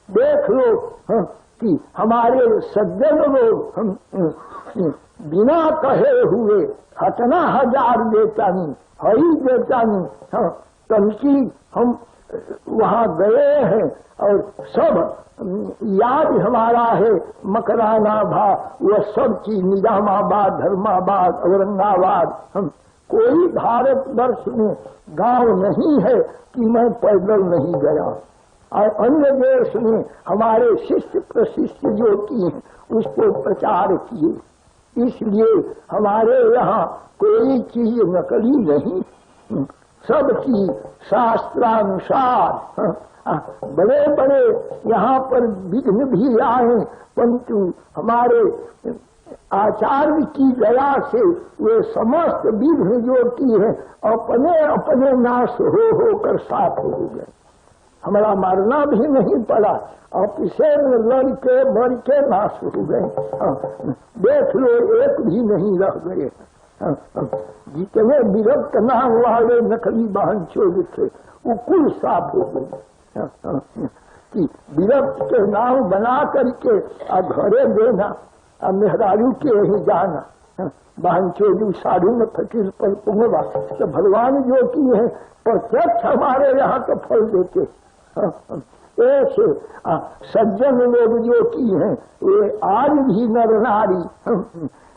देख लो कि हमारे सज्जन लोग बिना कहे हुए हतना हजार देता नहीं, हई देता नहीं। तनकी हम वहाँ गए हैं और सब याद हमारा है, मकराना भा वह सब चीज, निजामाबाद, धर्माबाद, औरंगाबाद। हम कोई भारतवर्ष में गांव नहीं है कि मैं पैदल नहीं गया। और अन्य देश में हमारे शिष्य प्रशिष्य जो किए उसको प्रचार किए, इसलिए हमारे यहाँ कोई चीज नकली नहीं, सब चीज शास्त्रानुसार। बड़े बड़े यहाँ पर विघ्न भी आए, परंतु हमारे आचार्य की दया से वे समस्त विघ्न जो की है अपने अपने नाश हो कर साफ हो गए। हमारा मारना भी नहीं पड़ा और किसे लड़के मर के नाश हो गए। देख लो, एक भी नहीं रह गए। जितने विरक्त नाम वाले नकली वाहन चोर थे वो कुल साफ हो गए। कि विरक्त के नाम बना करके घरे देना, मेहरारू के ही जाना, वाहन चोरी साधु में फकीर पर पुंगवा, तो भगवान जो की है प्रत्यक्ष हमारे यहाँ तो फल देते। ऐसे सज्जन लोग जो की हैं वे आज भी नर नारी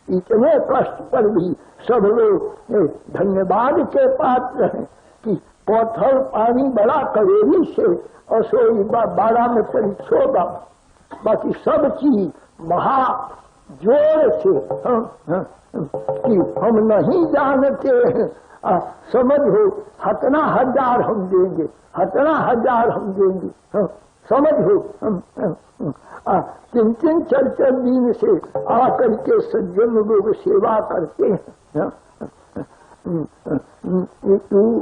इतने कष्ट पर भी सब लोग धन्यवाद के पात्र हैं कि पत्थर पानी बड़ा कवेरी से असोई बाड़ा में परिछोगा, बाकी सब चीज महा जोर से कि हम नहीं जानते हैं। समझो, हतना हजार हम देंगे, हतना हजार हम देंगे। समझो, तीन तीन चार चार दिन से आकर के सज्जन लोग सेवा करते हैं।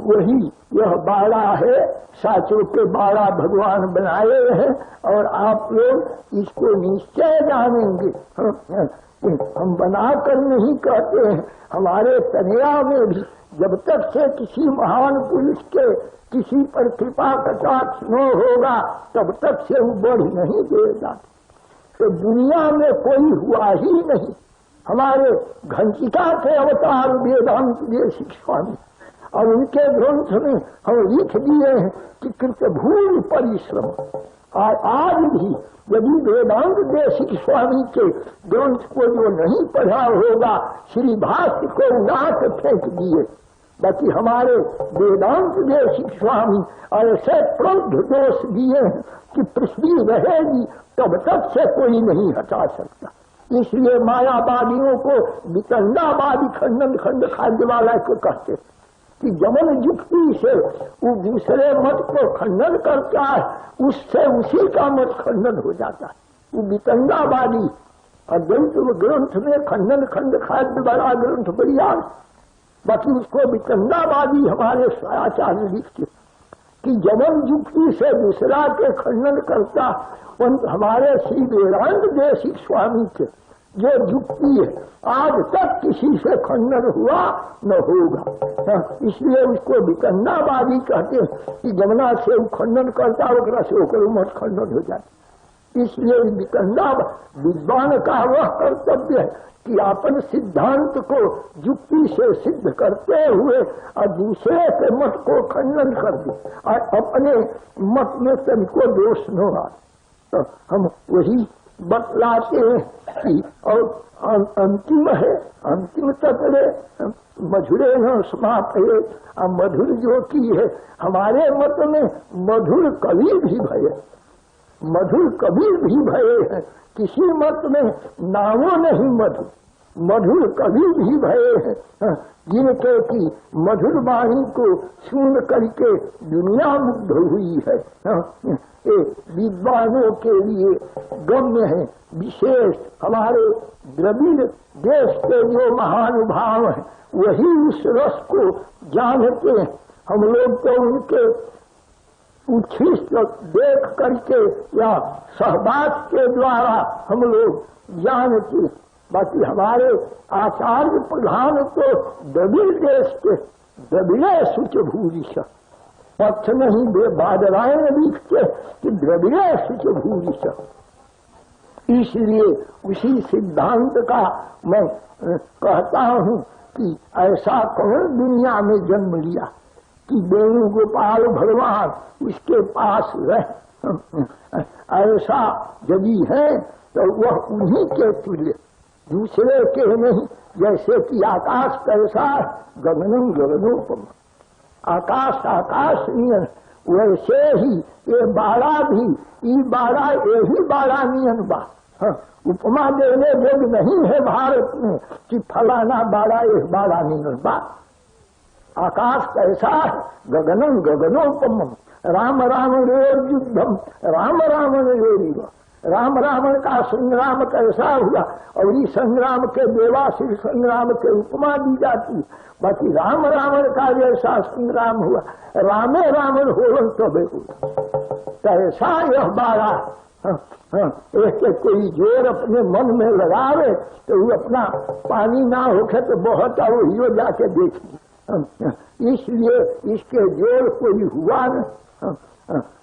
वही यह बाड़ा है, साचों के बाड़ा भगवान बनाए हैं और आप लोग इसको निश्चय जानेंगे। हम बनाकर नहीं कहते हैं, हमारे तनया में भी जब तक से किसी महान पुरुष के किसी पर कृपा कटाक्ष न होगा तब तक से वो बढ़ नहीं देगा। तो दुनिया में कोई हुआ ही नहीं। हमारे घंटिका के अवतार वेदांत देशिक स्वामी और उनके ग्रंथ में हम लिख दिए हैं कि कृतभूल परिश्रम। और आज भी यदि वेदांत देशिक स्वामी के ग्रंथ को जो नहीं पढ़ा होगा, श्री भाष्य को उड़ाक फेंक दिए। बाकी हमारे वेदांत देशिक स्वामी ऐसे प्रौढ़ दोष दिए हैं कि पृथ्वी रहेगी तब तक से कोई नहीं हटा सकता। इसलिए मायावादियों को वितंडावादी खंडन खंड खाद्य वाला को कहते कि जमन युक्ति से वो दूसरे मत को खंडन करता है, उससे उसी का मत खंडन हो जाता है। वो वितंडावादी अद्वैत ग्रंथ में खंडन खंड खाद्य वाला ग्रंथ बढ़िया, बाकी उसको वितंडावादी हमारे आचार्य लिखते कि जमन युक्ति से दूसरा के खंडन करता। हमारे श्री वेदांत देशिक स्वामी के जो युक्ति है आज तक किसी से खंडन हुआ न होगा, इसलिए उसको वितंडावादी कहते हैं कि जमुना से वो खंडन करता ओकरा से होकर मत खंडन हो जाए। इसलिए वितंडा विद्वान का वह कर्तव्य है कि अपन सिद्धांत को युक्ति से सिद्ध करते हुए और दूसरे के मत को खंडन कर दे और अपने मत में तनिको दोष न आए। तो हम वही बतलाते हैं कि और अंतिम है, अंतिम तत्व मधुरे न समाप्त है। मधुर जो की है हमारे मत में मधुर कवि भी भये, मधुर कवि भी भये हैं। किसी मत में नामो नहीं मधुर, मधुर कवि भी भये हैं जिनके की मधुर वाणी को सुन करके दुनिया मुग्ध हुई है। विद्वानों के लिए गम्य है। विशेष हमारे द्रविड़ देश के जो महानुभाव हैं वही उस रस को जानते हैं। हम लोग तो उनके उच्छिष्ट देख करके या सहवास के द्वारा हम लोग जानते। बाकी हमारे आचार्य प्रधान तो द्रविड़ देश के द्रविड़े सुच भूरिश पक्ष नहीं बे बादरायण दिखते कि द्रव्य सुच भूरि स। इसलिए उसी सिद्धांत का मैं कहता हूँ कि ऐसा कौन दुनिया में जन्म लिया कि वेणुगोपाल भगवान उसके पास रहे। ऐसा यदि है तो वह उन्हीं के तुल्य, दूसरे के नहीं। जैसे कि आकाश कैसा गगनम गगनोपम, आकाश आकाश नियन, वैसे ही ये बाड़ा भी ये बाड़ा यही बाड़ा नियन बा। उपमा देने योग्य नहीं है भारत में कि फलाना बाड़ा एक बाड़ा नियन बा। आकाश कैसा है गगनम गगनोपम, राम राम युद्धम राम राम रेव। राम रावण का संग्राम कैसा हुआ और इस संग्राम के देवासुर संग्राम के उपमा दी जाती। बाकी राम रावण का जैसा संग्राम हुआ रामे रावण हो तो कैसा यह बाड़ा। एक कोई जोर अपने मन में लगावे तो वो अपना पानी ना होके तो बहुत और वही जाके देखी। इसलिए इसके जोर कोई हुआ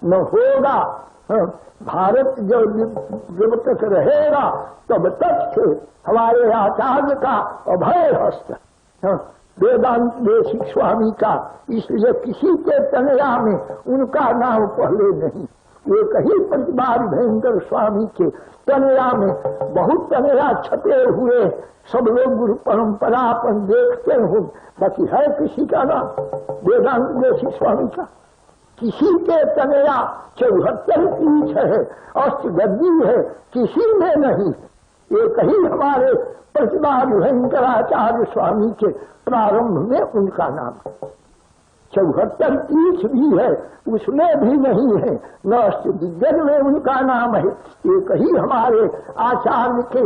न होगा। भारत जब तक रहेगा तब तक से हमारे आचार्य का अभय हस्त, वेदांत देशिक स्वामी का। इसलिए किसी के तनया में उनका नाम पहले नहीं। एक ही प्रतिबार भयंकर स्वामी के तनया में बहुत तनया छपे हुए, सब लोग गुरु परंपरा अपन देखते हो, बाकी है किसी का नाम वेदांत देशिक स्वामी का। किसी के तनया 74 पीठ है, अष्टगद्दी है, किसी में नहीं। एक ही हमारे प्रतिभा भयंकराचार्य स्वामी के प्रारंभ में उनका नाम है। 74 पीठ भी है, उसमें भी नहीं है, न अष्टदिग्गज में उनका नाम है। एक ही हमारे आचार्य के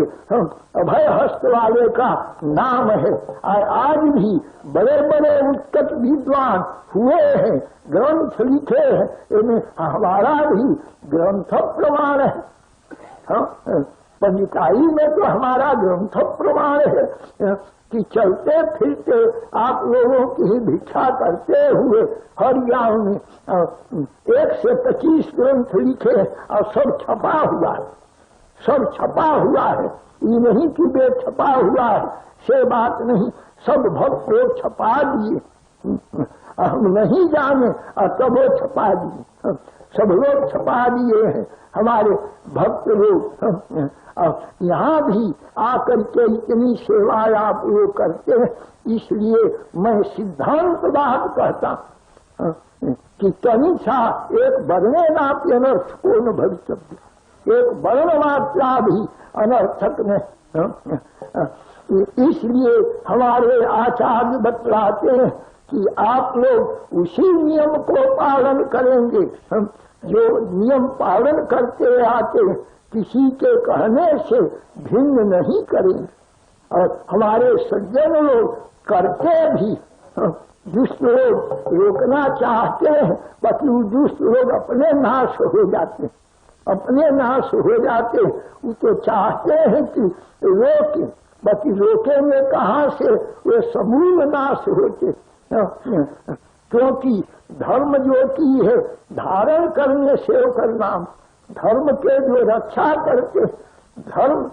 अभय हस्त वाले का नाम है। आज भी बड़े बड़े उत्कट विद्वान हुए हैं, ग्रंथ लिखे हैं, इनमें हमारा भी ग्रंथ प्रमाण है। पंडिताई में तो हमारा ग्रंथ प्रमाण है कि चलते फिरते आप लोगों की भिक्षा करते हुए हर गांव में 125 ग्रंथ लिखे और सब छपा हुआ है, सब छपा हुआ है। ये नहीं कि बे छपा हुआ है, से बात नहीं, सब भक्त लोग छपा दिए। हम नहीं जाने और तब वो छपा दिए, सब लोग छपा दिए हैं हमारे भक्त लोग। यहाँ भी आकर के इतनी सेवाएं आप लोग करते हैं। इसलिए मैं सिद्धांत बात कहता कि कनिष्ठा एक वर्णे नापी अनर्थ को न भविष्य, एक वर्ण मात्रा भी अनर्थक नहीं। इसलिए हमारे आचार्य बतलाते हैं कि आप लोग उसी नियम को पालन करेंगे जो नियम पालन करते आते हैं, किसी के कहने से भिन्न नहीं करेंगे। और हमारे सज्जन लोग करते भी, दुष्ट लोग रोकना चाहते हैं, बाकी दुष्ट लोग अपने नाश हो जाते हैं, अपने नाश हो जाते हैं। वो तो चाहते हैं कि रोके, बाकी रोकेंगे कहाँ से, वे समूल नाश होते। क्योंकि धर्म जो की है धारण करने से होकर नाम, धर्म के जो रक्षा करते, धर्म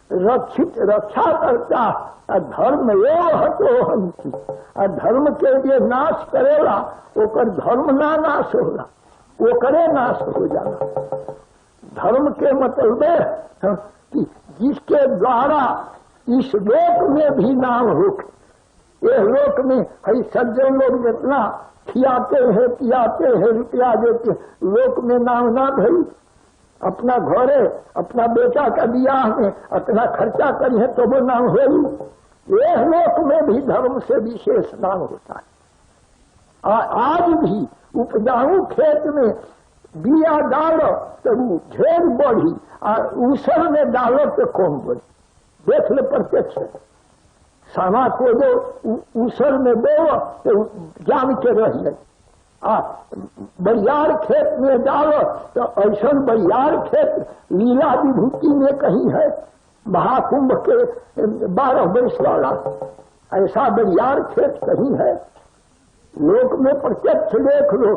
रक्षा करता, धर्म एवं तो हंसी, धर्म के लिए नाश करेगा ओकर धर्म ना नाश होगा, वो करे नाश हो जाना। धर्म के मतलब है कि जिसके द्वारा इस लोक में भी नाम हो, ये लोक में है सज्जन लोग जितना खियाते हैं पियाते हैं रुपया देते, लोक में नाम ना भई। अपना घरे अपना बेटा का बियाह में अपना खर्चा करिए तो वो नाम हो। यह लोक में भी धर्म से विशेष नाम होता है। आज भी उपजाऊ खेत में बिया डालो तो वो ढेर बढ़ी, ऊसर में डालो तो कम बढ़ी। देख ले प्रत्यक्ष सामा को जो ऊसर में दो तो जाम के रह गए, बरियार खेत में डालो तो ऐसा बरियार खेत लीला विभूति में कहीं है, महाकुंभ के 12 वर्ष वाला ऐसा बरियार खेत कहीं है। लोक में प्रत्यक्ष देख लो।